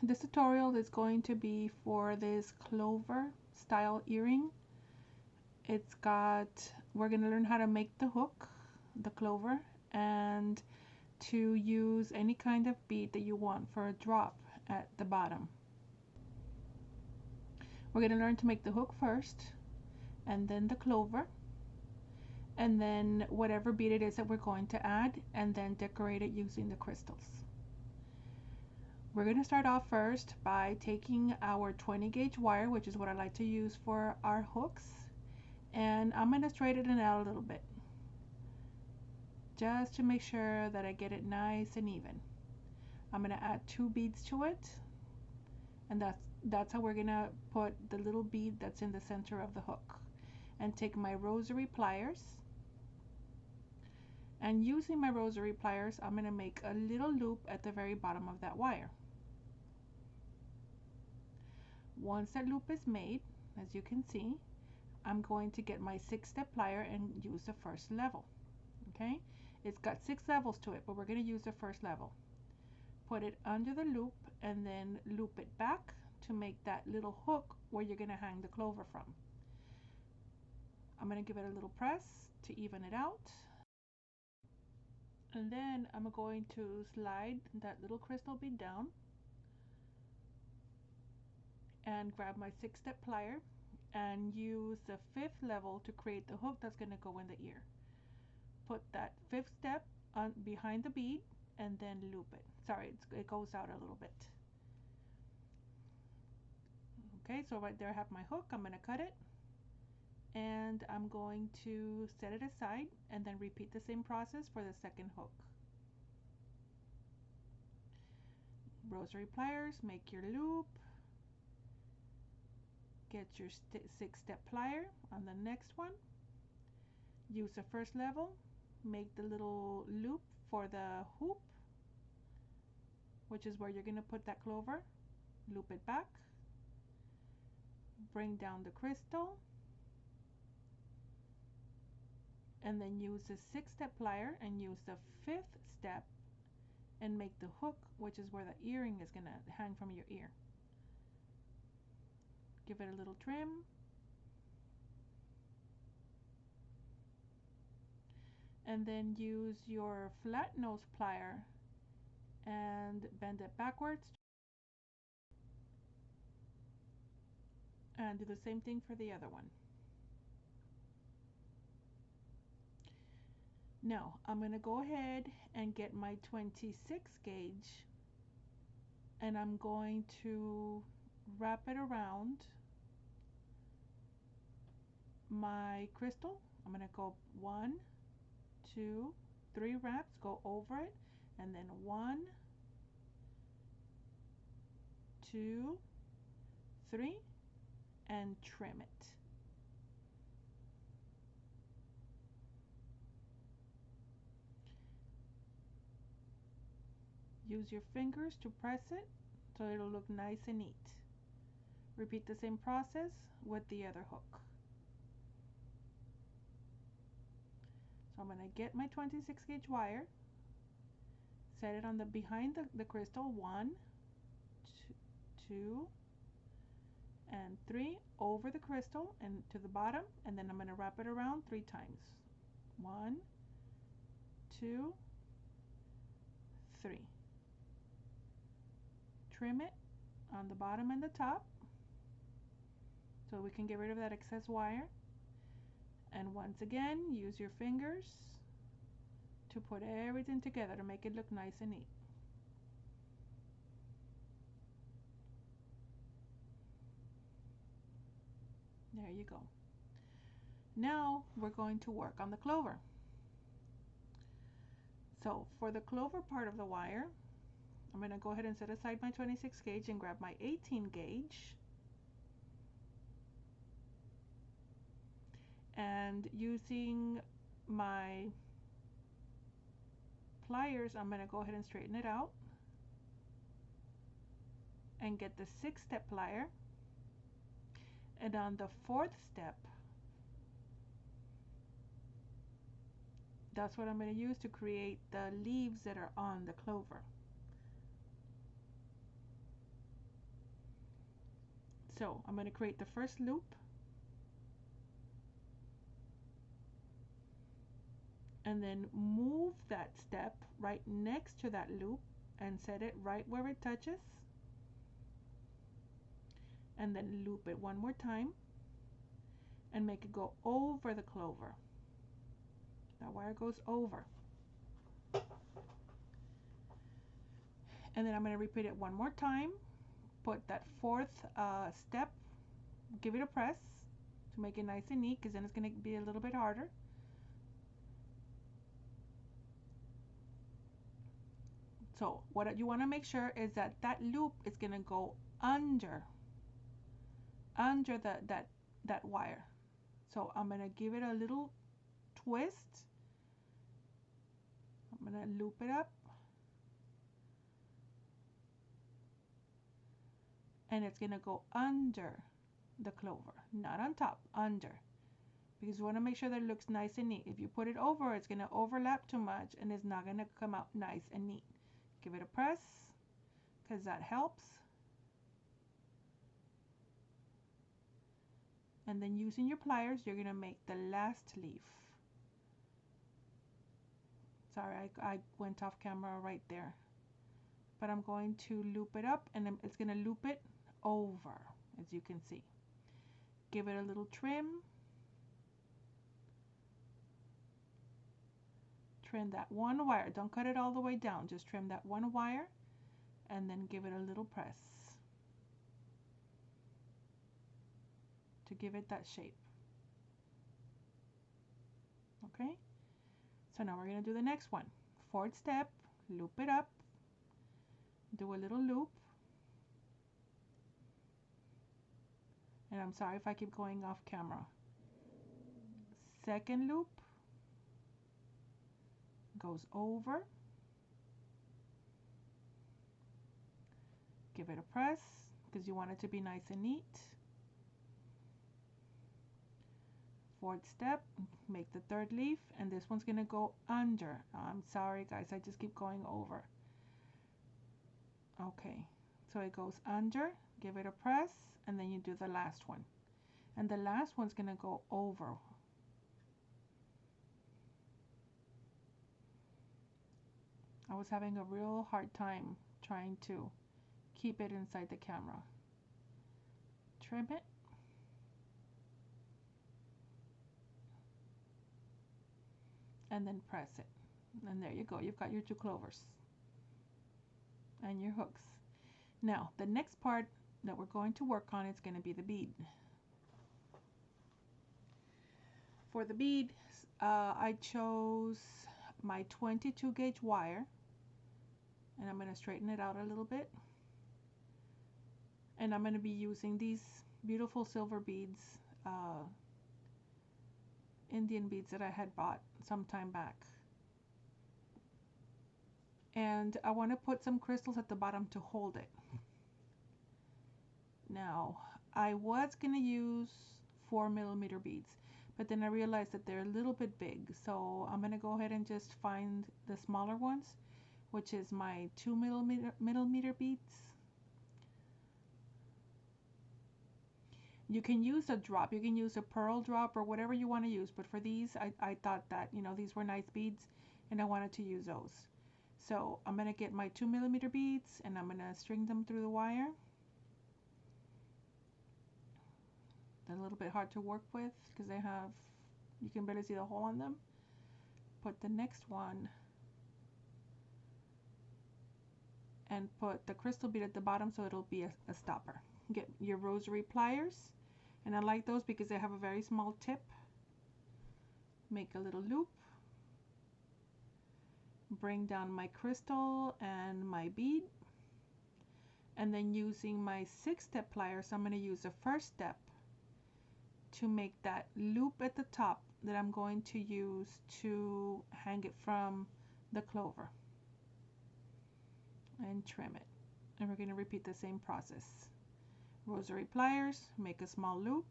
this tutorial is going to be for this clover style earring. We're going to learn how to make the hook, the clover, and to use any kind of bead that you want for a drop at the bottom. We're going to learn to make the hook first, and then the clover, and then whatever bead it is that we're going to add, and then decorate it using the crystals. We're going to start off first by taking our 20 gauge wire, which is what I like to use for our hooks, and I'm going to straighten it out a little bit just to make sure that I get it nice and even. I'm going to add 2 beads to it, and that's how we're going to put the little bead that's in the center of the hook. And take my rosary pliers, and using my rosary pliers, I'm going to make a little loop at the very bottom of that wire. Once that loop is made, as you can see, I'm going to get my 6-step plier and use the first level. Okay, it's got 6 levels to it, but we're going to use the first level. Put it under the loop and then loop it back to make that little hook where you're going to hang the clover from. I'm going to give it a little press to even it out, and then I'm going to slide that little crystal bead down and grab my 6-step plier and use the 5th level to create the hook that's going to go in the ear. Put that 5th step on behind the bead and then loop it. Sorry, it goes out a little bit. Okay, so right there I have my hook. I'm going to cut it, and I'm going to set it aside and then repeat the same process for the second hook. Rosary pliers, make your loop, get your 6-step plier on the next one, use the first level, make the little loop for the hoop, which is where you're going to put that clover, loop it back, bring down the crystal, and then use the 6-step plier and use the 5th step and make the hook, which is where the earring is going to hang from your ear. Give it a little trim, and then use your flat nose plier and bend it backwards, and do the same thing for the other one. Now I'm going to go ahead and get my 26 gauge, and I'm going to wrap it around my crystal. I'm going to go 1, 2, 3 wraps, go over it, and then 1, 2, 3, and trim it. Use your fingers to press it so it'll look nice and neat. Repeat the same process with the other hook. So I'm going to get my 26 gauge wire, set it on the behind the crystal, 1, 2, and 3 over the crystal and to the bottom, and then I'm going to wrap it around 3 times. 1, 2, 3. Trim it on the bottom and the top so we can get rid of that excess wire, and once again use your fingers to put everything together to make it look nice and neat. There you go. Now we're going to work on the clover. So for the clover part of the wire, I'm going to go ahead and set aside my 26 gauge and grab my 18 gauge, and using my pliers I'm going to go ahead and straighten it out and get the 6-step plier, and on the 4th step, that's what I'm going to use to create the leaves that are on the clover. So I'm going to create the first loop, and then move that step right next to that loop and set it right where it touches, and then loop it one more time and make it go over the clover. That wire goes over. And then I'm going to repeat it one more time. Put that fourth step, give it a press to make it nice and neat, because then it's going to be a little bit harder. So what you want to make sure is that that loop is going to go under that wire. So I'm going to give it a little twist. I'm going to loop it up, and it's going to go under the clover, not on top, under, because you want to make sure that it looks nice and neat. If you put it over, it's going to overlap too much and it's not going to come out nice and neat. Give it a press, because that helps. And then using your pliers, you're going to make the last leaf. Sorry, I went off camera right there. But I'm going to loop it up, and it's going to loop it over, as you can see. Give it a little trim. Trim that one wire. Don't cut it all the way down. Just trim that one wire, and then give it a little press to give it that shape. Okay? So now we're going to do the next one. Fourth step, loop it up, do a little loop. And I'm sorry if I keep going off camera. Second loop goes over. Give it a press, because you want it to be nice and neat. Fourth step, make the third leaf, and this one's going to go under. I'm sorry guys, I just keep going over. Okay, so it goes under, give it a press, and then you do the last one. And the last one's going to go over. I was having a real hard time trying to keep it inside the camera. Trim it. And then press it. And there you go. You've got your two clovers and your hooks. Now, the next part that we're going to work on is going to be the bead. For the bead, I chose my 22 gauge wire, and I'm going to straighten it out a little bit. And I'm going to be using these beautiful silver beads, Indian beads that I had bought some time back. And I want to put some crystals at the bottom to hold it. Now, I was going to use 4mm beads, but then I realized that they're a little bit big, so I'm going to go ahead and just find the smaller ones, which is my 2mm beads. You can use a drop, you can use a pearl drop or whatever you want to use, but for these I thought that, you know, these were nice beads and I wanted to use those. So I'm going to get my 2mm beads and I'm going to string them through the wire. They're a little bit hard to work with because they have, you can barely see the hole on them. Put the next one and put the crystal bead at the bottom so it'll be a stopper. Get your rosary pliers, and I like those because they have a very small tip. Make a little loop, bring down my crystal and my bead, and then using my 6-step pliers, I'm going to use the first step to make that loop at the top that I'm going to use to hang it from the clover, and trim it. And we're going to repeat the same process. Rosary pliers, make a small loop,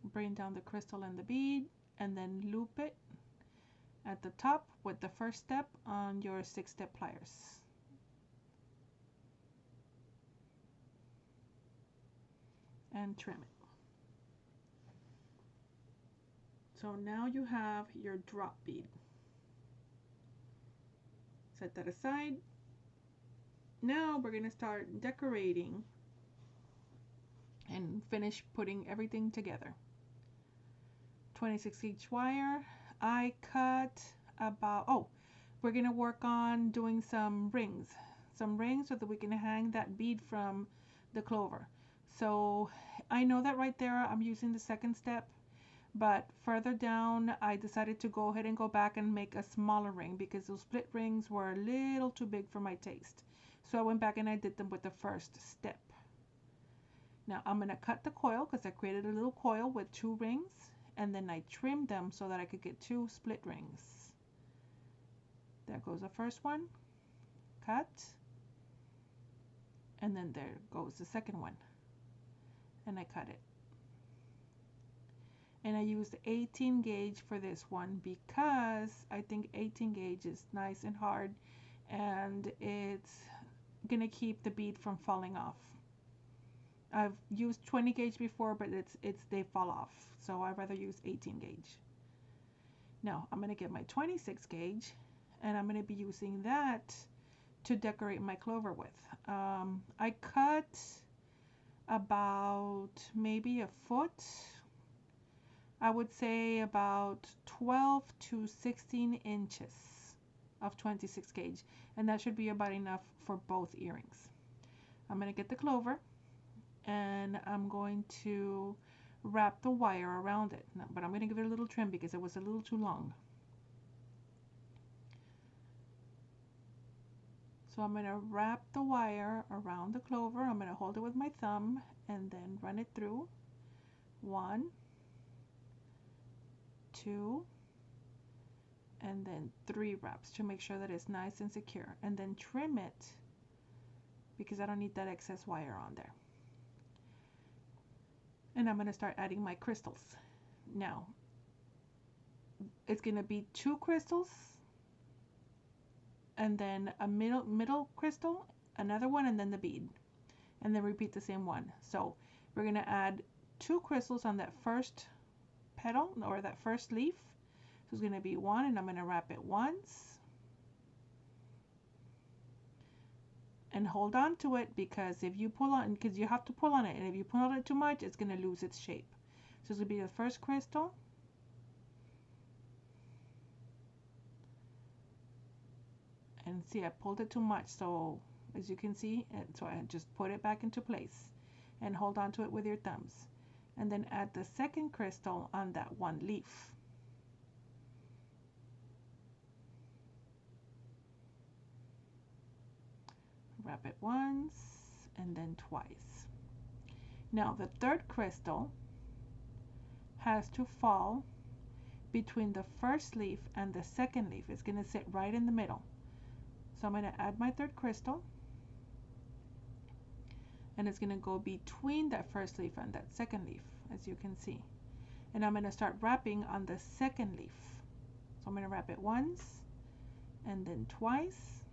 bring down the crystal and the bead, and then loop it at the top with the first step on your 6-step pliers. And trim it. So now you have your drop bead. Set that aside. Now we're going to start decorating and finish putting everything together. 26 gauge wire. I cut about, we're going to work on doing some rings so that we can hang that bead from the clover. So I know that right there I'm using the second step, but further down I decided to go ahead and go back and make a smaller ring because those split rings were a little too big for my taste. So I went back and I did them with the first step. Now I'm going to cut the coil because I created a little coil with 2 rings, and then I trimmed them so that I could get 2 split rings. There goes the first one, cut, and then there goes the second one, and I cut it. And I used 18 gauge for this one because I think 18 gauge is nice and hard, and it's gonna keep the bead from falling off. I've used 20 gauge before, but they fall off, so I'd rather use 18 gauge. Now I'm gonna get my 26 gauge, and I'm gonna be using that to decorate my clover with. I cut about maybe a foot. I would say about 12 to 16 inches of 26 gauge, and that should be about enough for both earrings. I'm going to get the clover, and I'm going to wrap the wire around it. No, but I'm going to give it a little trim because it was a little too long. So I'm going to wrap the wire around the clover. I'm going to hold it with my thumb and then run it through. 1, 2, and then 3 wraps to make sure that it's nice and secure, and then trim it because I don't need that excess wire on there. And I'm going to start adding my crystals. Now it's going to be 2 crystals, and then a middle crystal, another one, and then the bead, and then repeat the same one. So we're going to add 2 crystals on that first petal or that first leaf. So it's going to be 1, and I'm going to wrap it once and hold on to it, because if you pull on, because you have to pull on it, and if you pull on it too much, it's going to lose its shape. So it's going to be the first crystal, and see, I pulled it too much, so as you can see, so I just put it back into place and hold on to it with your thumbs, and then add the second crystal on that one leaf. Wrap it once and then twice. Now the third crystal has to fall between the first leaf and the second leaf. It's going to sit right in the middle. So I'm going to add my third crystal, and it's going to go between that first leaf and that second leaf, as you can see. And I'm going to start wrapping on the second leaf. So I'm going to wrap it once and then twice,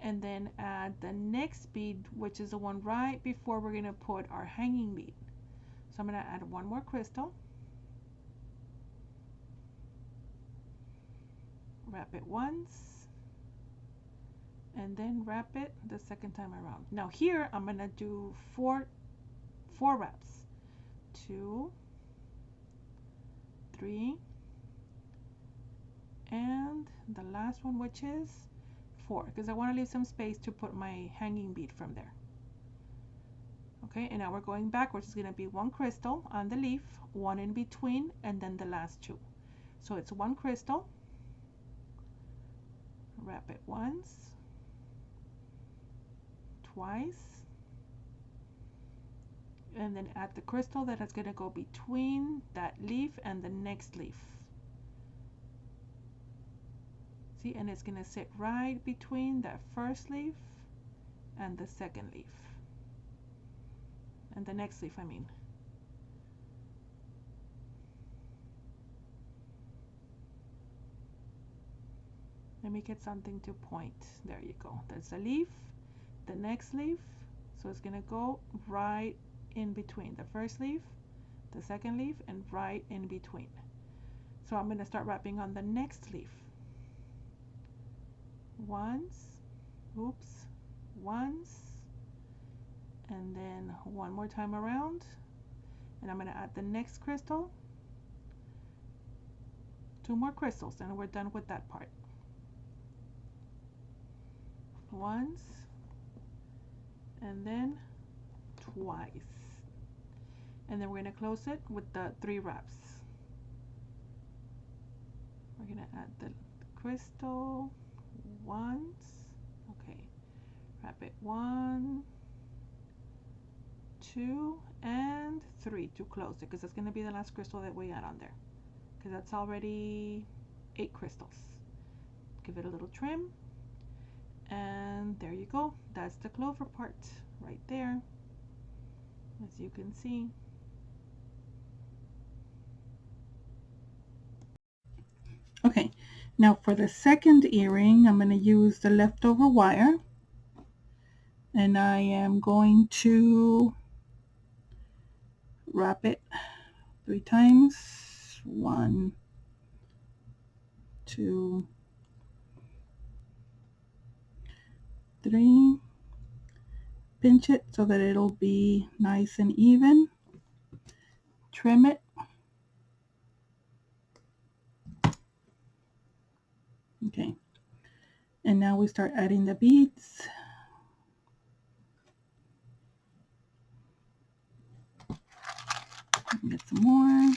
and then add the next bead, which is the one right before we're going to put our hanging bead. So I'm going to add 1 more crystal, wrap it once, and then wrap it the second time around. Now here I'm going to do four wraps. 2, 3, and the last one, which is 4, because I want to leave some space to put my hanging bead from there. Okay, and now we're going backwards. It's going to be 1 crystal on the leaf, 1 in between, and then the last 2. So it's 1 crystal, wrap it once, twice, and then add the crystal that is going to go between that leaf and the next leaf. See, and it's going to sit right between that first leaf and the second leaf, and the next leaf, I mean. Let me get something to point. There you go. That's a leaf, the next leaf. So it's going to go right in between the first leaf, the second leaf, and right in between. So I'm going to start wrapping on the next leaf. Once, oops, once, and then one more time around. And I'm going to add the next crystal, 2 more crystals, and we're done with that part. Once, and then twice. And then we're going to close it with the 3 wraps. We're going to add the crystal once. Okay, wrap it 1, 2, and 3 to close it, because that's going to be the last crystal that we add on there, because that's already 8 crystals. Give it a little trim, and there you go. That's the clover part right there, as you can see. Okay, now for the second earring, I'm going to use the leftover wire, and I am going to wrap it 3 times. 1, 2, 3. Pinch it so that it'll be nice and even. Trim it. Okay, and now we start adding the beads. Get some more.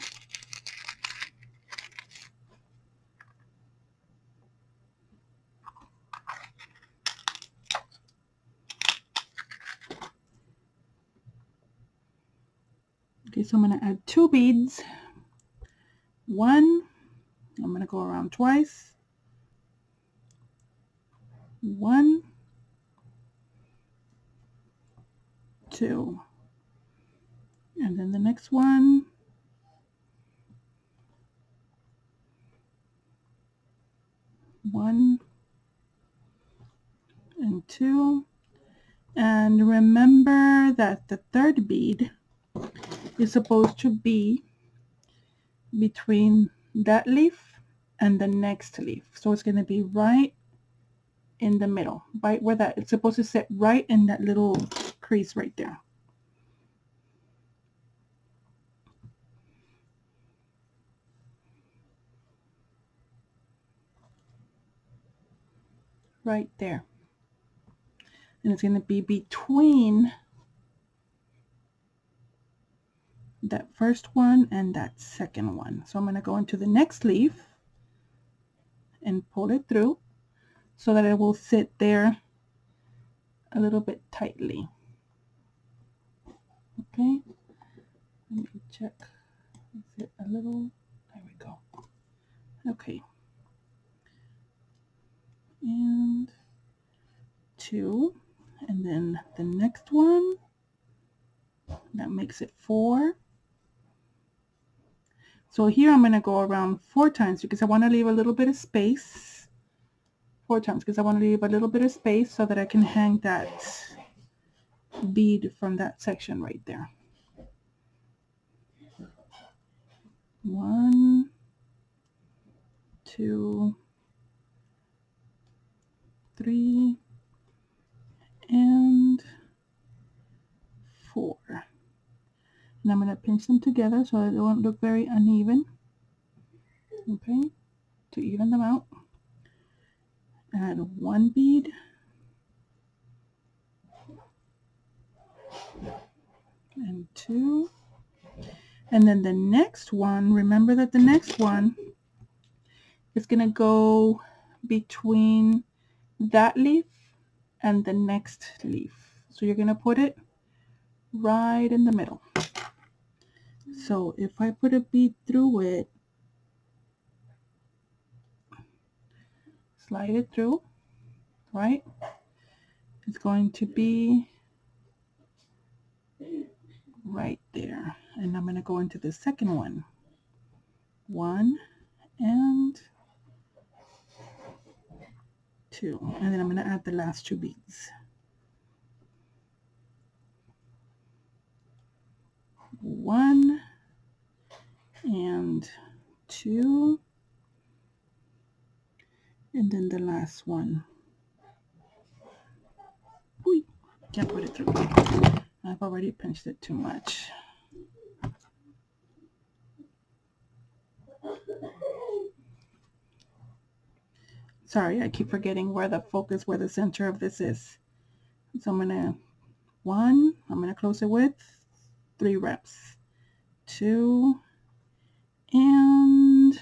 Okay, so I'm going to add 2 beads. 1, I'm going to go around twice. 1, 2, and then the next one. 1 and 2. And remember that the third bead is supposed to be between that leaf and the next leaf. So it's going to be right in the middle, right where that, it's supposed to sit right in that little crease right there. Right there. And it's going to be between that first one and that second one. So I'm going to go into the next leaf and pull it through so that it will sit there a little bit tightly. Okay, let me check. Is it a little? There we go. Okay, and 2, and then the next one, that makes it 4. So here I'm going to go around 4 times because I want to leave a little bit of space. 4 times because I want to leave a little bit of space so that I can hang that bead from that section right there. 1, 2, 3, and 4. And I'm going to pinch them together so they won't look very uneven. Okay, to even them out. Add 1 bead. And 2. And then the next one, remember that the next one is going to go between that leaf and the next leaf. So you're going to put it right in the middle. So if I put a bead through it, slide it through, right? It's going to be right there. And I'm going to go into the second one. 1 and 2, and then I'm going to add the last 2 beads. 1 and 2, and then the last one. Ooh, can't put it through. I've already pinched it too much. Sorry, I keep forgetting where the focus, where the center of this is. So I'm gonna close it with 3 reps. 2 and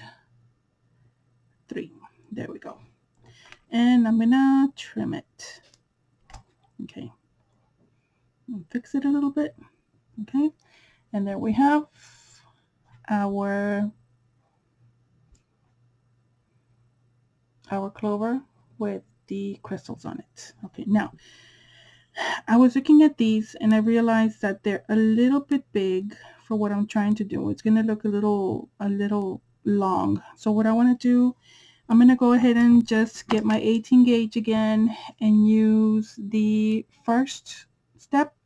3. There we go. And I'm gonna trim it. Okay. Fix it a little bit. Okay. And there we have our clover with the crystals on it. Okay, now I was looking at these and I realized that they're a little bit big for what I'm trying to do. It's going to look a little long. So what I want to do, I'm going to go ahead and just get my 18 gauge again and use the first step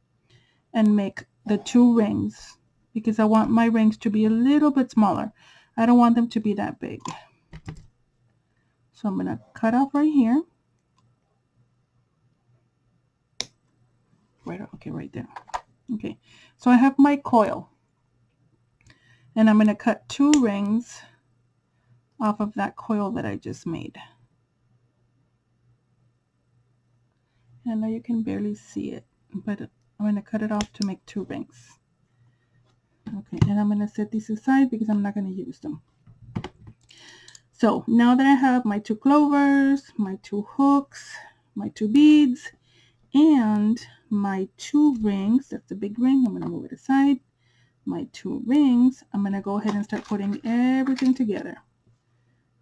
and make the 2 rings, because I want my rings to be a little bit smaller. I don't want them to be that big. So I'm going to cut off right here. Right there. Okay, so I have my coil, and I'm going to cut 2 rings off of that coil that I just made. And I know you can barely see it, but I'm going to cut it off to make 2 rings. Okay, and I'm going to set these aside because I'm not going to use them. So now that I have my 2 clovers, my 2 hooks, my 2 beads, and my 2 rings, that's the big ring, I'm going to move it aside. My 2 rings, I'm going to go ahead and start putting everything together.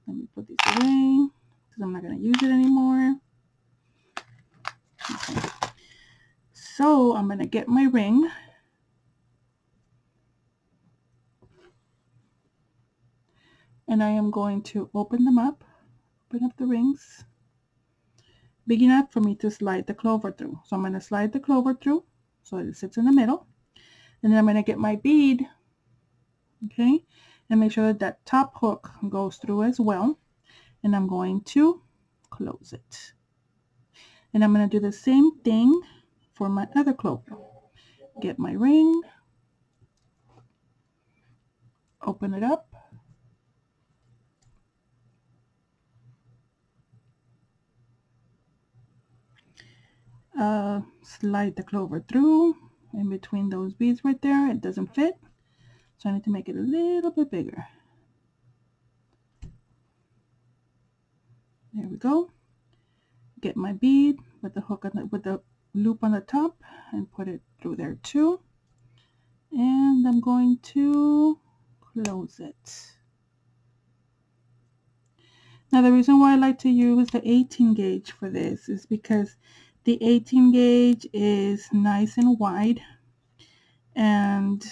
Let me put these away because I'm not going to use it anymore. Okay. So I'm going to get my ring. And I am going to open them up, open up the rings, big enough for me to slide the clover through. So I'm going to slide the clover through so it sits in the middle. And then I'm going to get my bead, okay, and make sure that that top hook goes through as well. And I'm going to close it. And I'm going to do the same thing for my other clover. Get my ring, open it up, slide the clover through in between those beads right there. It doesn't fit, so I need to make it a little bit bigger. There we go. Get my bead with the hook on with the loop on the top and put it through there too. And I'm going to close it. Now the reason why I like to use the 18 gauge for this is because the 18 gauge is nice and wide and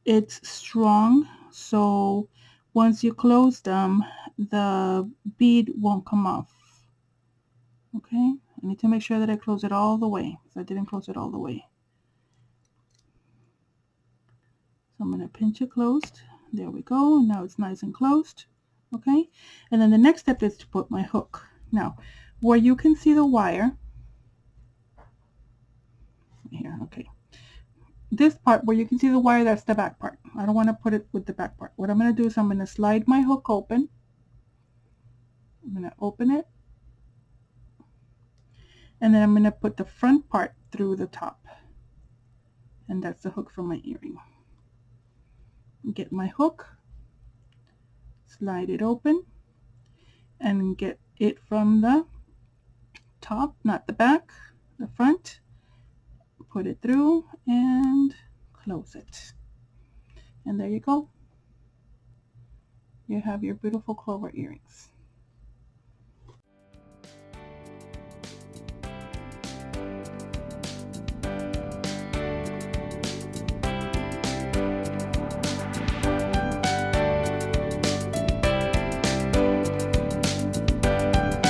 it's strong, so once you close them, the bead won't come off. Okay, I need to make sure that I close it all the way, because I didn't close it all the way. So I'm going to pinch it closed. There we go. Now it's nice and closed. Okay, and then the next step is to put my hook. Now, where you can see the wire, here, okay. This part where you can see the wire, that's the back part. I don't want to put it with the back part. What I'm going to do is I'm going to slide my hook open. I'm going to open it. And then I'm going to put the front part through the top. And that's the hook for my earring. Get my hook, slide it open, and get it from the top, not the back, the front. Put it through and close it. And there you go. You have your beautiful clover earrings.